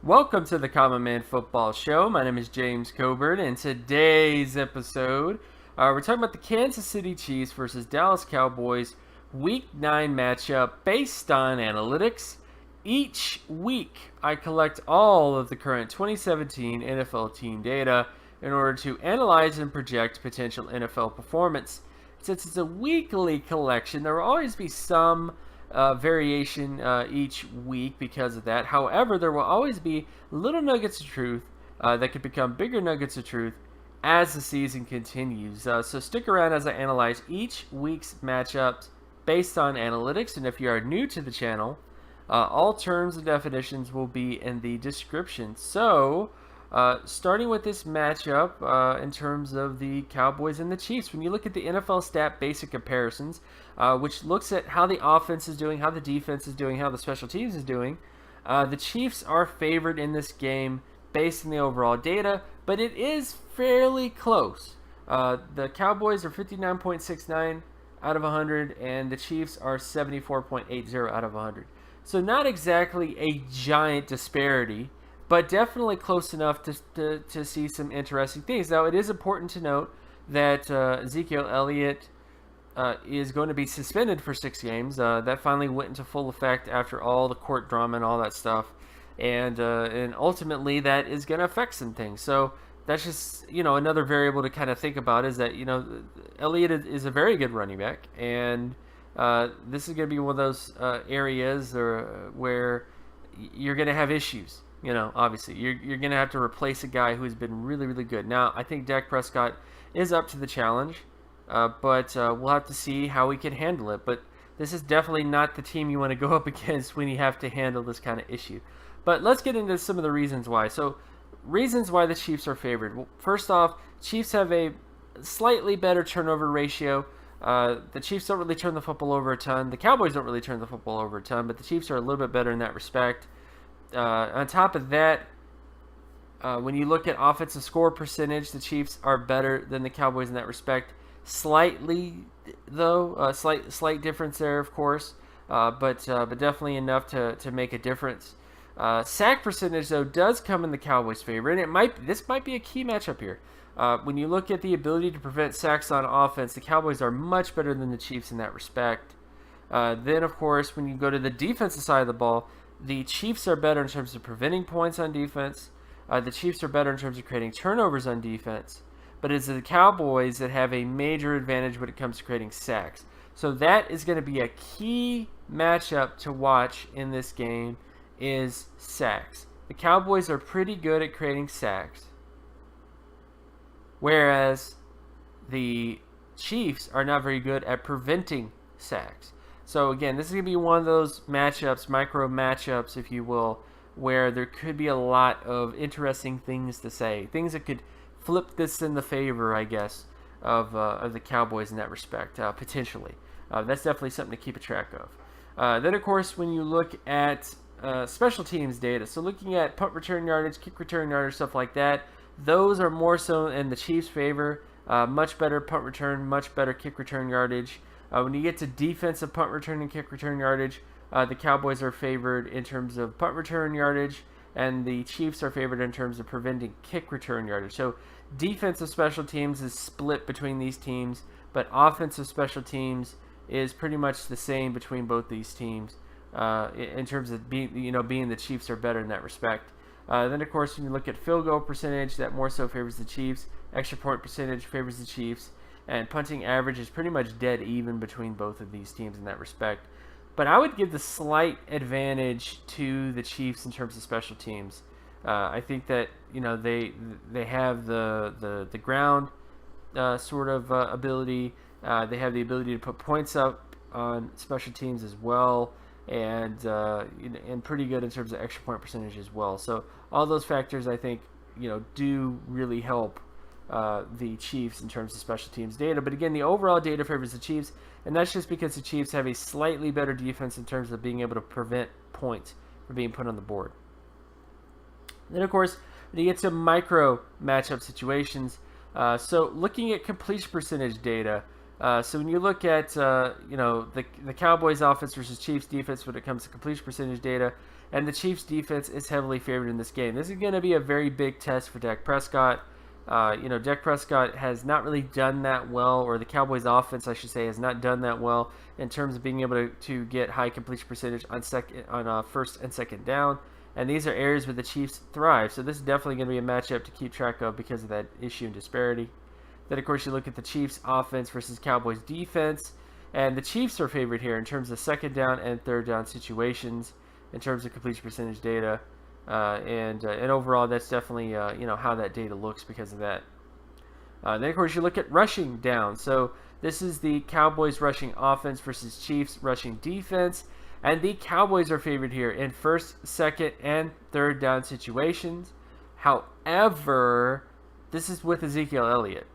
Welcome to the Common Man Football Show. My name is James Coburn, and today's episode, we're talking about the Kansas City Chiefs versus Dallas Cowboys Week 9 matchup based on analytics. Each week, I collect all of the current 2017 NFL team data in order to analyze and project potential NFL performance. Since it's a weekly collection, there will always be some variation each week because of that. However, there will always be little nuggets of truth that could become bigger nuggets of truth as the season continues. So stick around as I analyze each week's matchups based on analytics. And if you are new to the channel, all terms and definitions will be in the description. So, starting with this matchup in terms of the Cowboys and the Chiefs, when you look at the NFL stat basic comparisons, which looks at how the offense is doing, how the defense is doing, how the special teams is doing, the Chiefs are favored in this game based on the overall data, but it is fairly close. The Cowboys are 59.69 out of 100, and the Chiefs are 74.80 out of 100. So not exactly a giant disparity, but definitely close enough to see some interesting things. Now, it is important to note that Ezekiel Elliott is going to be suspended for 6 games. That finally went into full effect after all the court drama and all that stuff. And ultimately, that is going to affect some things. So that's just, another variable to kind of think about is that, Elliott is a very good running back. And this is going to be one of those areas where you're going to have issues. Obviously, you're going to have to replace a guy who's been really, really good. Now, I think Dak Prescott is up to the challenge, but we'll have to see how we can handle it. But this is definitely not the team you want to go up against when you have to handle this kind of issue. But let's get into some of the reasons why. So, reasons why the Chiefs are favored. Well, first off, Chiefs have a slightly better turnover ratio. The Chiefs don't really turn the football over a ton. The Cowboys don't really turn the football over a ton, but the Chiefs are a little bit better in that respect. On top of that, when you look at offensive score percentage, the Chiefs are better than the Cowboys in that respect. Slightly, though, slight difference there, of course, but definitely enough to make a difference. Sack percentage, though, does come in the Cowboys' favor, and this might be a key matchup here. When you look at the ability to prevent sacks on offense, the Cowboys are much better than the Chiefs in that respect. Then, of course, when you go to the defensive side of the ball, the Chiefs are better in terms of preventing points on defense. The Chiefs are better in terms of creating turnovers on defense. But it's the Cowboys that have a major advantage when it comes to creating sacks. So that is going to be a key matchup to watch in this game is sacks. The Cowboys are pretty good at creating sacks, whereas the Chiefs are not very good at preventing sacks. So again, this is going to be one of those matchups, micro matchups, if you will, where there could be a lot of interesting things to say. Things that could flip this in the favor, I guess, of the Cowboys in that respect, potentially. That's definitely something to keep a track of. Then, of course, when you look at special teams data, so looking at punt return yardage, kick return yardage, stuff like that, those are more so in the Chiefs' favor. Much better punt return, much better kick return yardage. When you get to defensive punt return and kick return yardage, the Cowboys are favored in terms of punt return yardage, and the Chiefs are favored in terms of preventing kick return yardage. So defensive special teams is split between these teams, but offensive special teams is pretty much the same between both these teams in terms of being the Chiefs are better in that respect. Then, of course, when you look at field goal percentage, that more so favors the Chiefs. Extra point percentage favors the Chiefs. And punting average is pretty much dead even between both of these teams in that respect. But I would give the slight advantage to the Chiefs in terms of special teams. I think that they have the ground sort of ability. They have the ability to put points up on special teams as well, and pretty good in terms of extra point percentage as well. So all those factors, I think, do really help the Chiefs in terms of special teams data. But again, the overall data favors the Chiefs, and that's just because the Chiefs have a slightly better defense in terms of being able to prevent points from being put on the board. Then, of course, when you get to micro matchup situations, so looking at completion percentage data, so when you look at the Cowboys offense versus Chiefs defense when it comes to completion percentage data, and the Chiefs' defense is heavily favored in this game. This is going to be a very big test for Dak Prescott. Dak Prescott has not really done that well, or the Cowboys' offense, I should say, has not done that well in terms of being able to get high completion percentage on first and second down. And these are areas where the Chiefs thrive. So this is definitely going to be a matchup to keep track of because of that issue and disparity. Then, of course, you look at the Chiefs' offense versus Cowboys' defense. And the Chiefs are favored here in terms of second down and third down situations, in terms of completion percentage data. And overall, that's definitely how that data looks because of that. Then, of course, you look at rushing down. So this is the Cowboys rushing offense versus Chiefs rushing defense. And the Cowboys are favored here in first, second, and third down situations. However, this is with Ezekiel Elliott.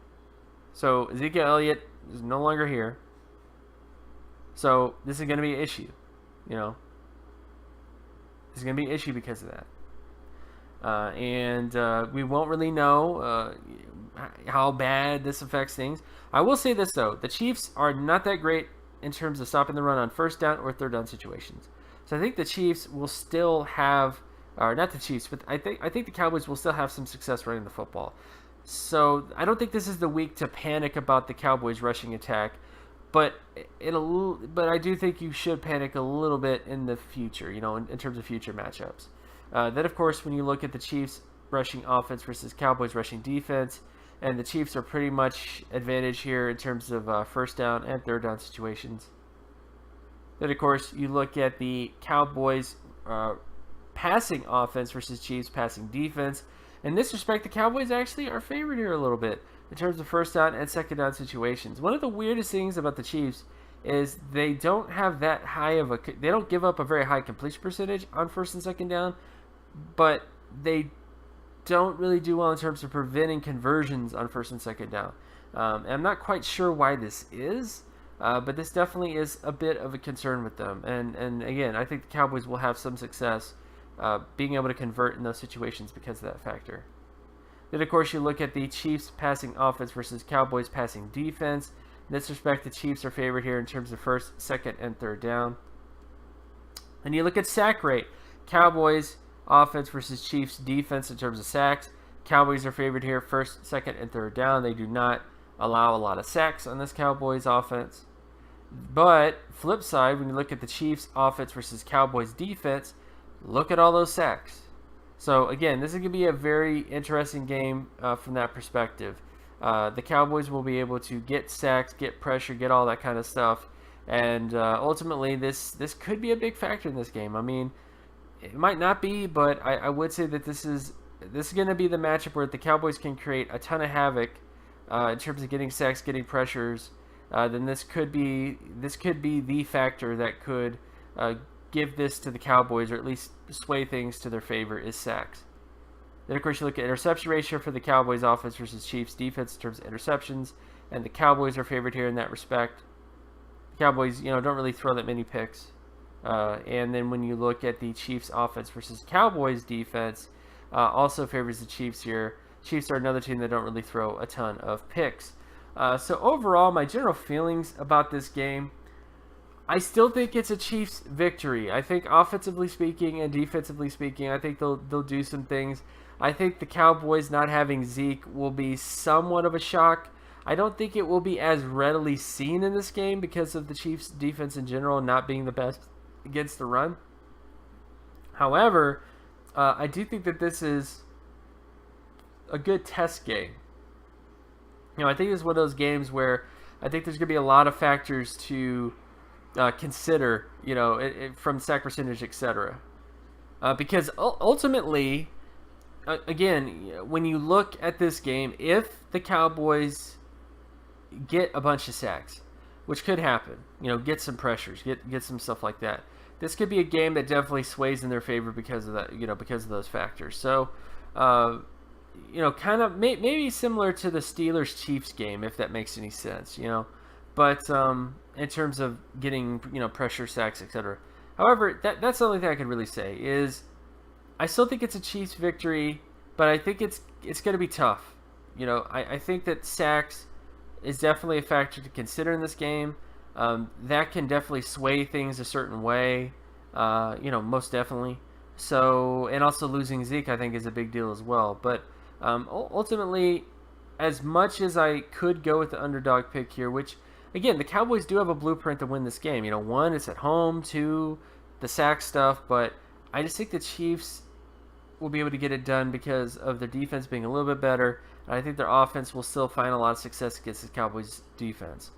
So Ezekiel Elliott is no longer here. So this is going to be an issue. This is going to be an issue because of that. And we won't really know how bad this affects things. I will say this, though. The Chiefs are not that great in terms of stopping the run on first down or third down situations. So I think the Chiefs will still have, or not the Chiefs, but I think the Cowboys will still have some success running the football. So I don't think this is the week to panic about the Cowboys rushing attack, but I do think you should panic a little bit in the future, in terms of future matchups. Then, of course, when you look at the Chiefs rushing offense versus Cowboys rushing defense, and the Chiefs are pretty much advantage here in terms of first down and third down situations. Then, of course, you look at the Cowboys passing offense versus Chiefs passing defense. In this respect, the Cowboys actually are favored here a little bit in terms of first down and second down situations. One of the weirdest things about the Chiefs is they don't have that high of they don't give up a very high completion percentage on first and second down, but they don't really do well in terms of preventing conversions on first and second down. And I'm not quite sure why this is, but this definitely is a bit of a concern with them. And again, I think the Cowboys will have some success being able to convert in those situations because of that factor. Then, of course, you look at the Chiefs passing offense versus Cowboys passing defense. In this respect, the Chiefs are favored here in terms of first, second, and third down. And you look at sack rate. Cowboys offense versus Chiefs defense in terms of sacks. Cowboys are favored here first, second, and third down. They do not allow a lot of sacks on this Cowboys offense. But flip side, when you look at the Chiefs offense versus Cowboys defense, look at all those sacks. So again, this is going to be a very interesting game from that perspective. The Cowboys will be able to get sacks, get pressure, get all that kind of stuff. And ultimately, this could be a big factor in this game. I mean, it might not be, but I would say that this is going to be the matchup where the Cowboys can create a ton of havoc in terms of getting sacks, getting pressures. Then this could be the factor that could give this to the Cowboys, or at least sway things to their favor, is sacks. Then, of course, you look at interception ratio for the Cowboys offense versus Chiefs defense in terms of interceptions, and the Cowboys are favored here in that respect. The Cowboys, don't really throw that many picks. And then when you look at the Chiefs offense versus Cowboys defense, also favors the Chiefs here. Chiefs are another team that don't really throw a ton of picks. So overall, my general feelings about this game, I still think it's a Chiefs victory. I think offensively speaking and defensively speaking, I think they'll do some things. I think the Cowboys not having Zeke will be somewhat of a shock. I don't think it will be as readily seen in this game because of the Chiefs defense in general not being the best against the run. However, I do think that this is a good test game. I think it's one of those games where I think there's going to be a lot of factors to consider, from sack percentage, etc. Because ultimately, again, when you look at this game, if the Cowboys get a bunch of sacks, which could happen, get some pressures, get some stuff like that, this could be a game that definitely sways in their favor because of that, because of those factors. So, kind of maybe similar to the Steelers-Chiefs game, if that makes any sense, But in terms of getting, pressure, sacks, etc. However, that's the only thing I can really say is I still think it's a Chiefs victory, but I think it's going to be tough. I think that sacks is definitely a factor to consider in this game. That can definitely sway things a certain way, most definitely. So, and also losing Zeke, I think, is a big deal as well. But ultimately, as much as I could go with the underdog pick here, which, again, the Cowboys do have a blueprint to win this game. You know, one, it's at home, two, the sack stuff, but I just think the Chiefs will be able to get it done because of their defense being a little bit better. And I think their offense will still find a lot of success against the Cowboys defense.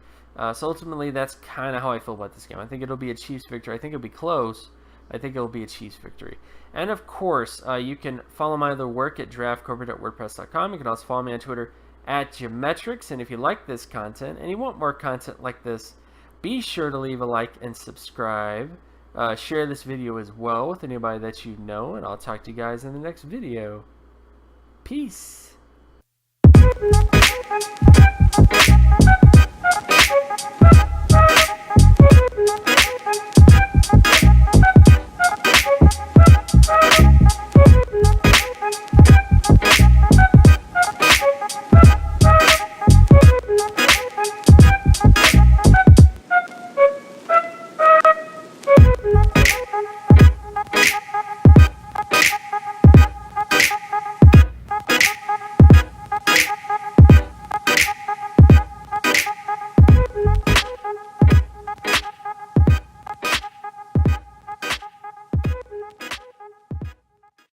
So ultimately, that's kind of how I feel about this game. I think it'll be a Chiefs victory. I think it'll be close. I think it'll be a Chiefs victory. And of course, you can follow my other work at draftcorbett.wordpress.com. You can also follow me on Twitter at Geometrics. And if you like this content and you want more content like this, be sure to leave a like and subscribe. Share this video as well with anybody that you know, and I'll talk to you guys in the next video. Peace.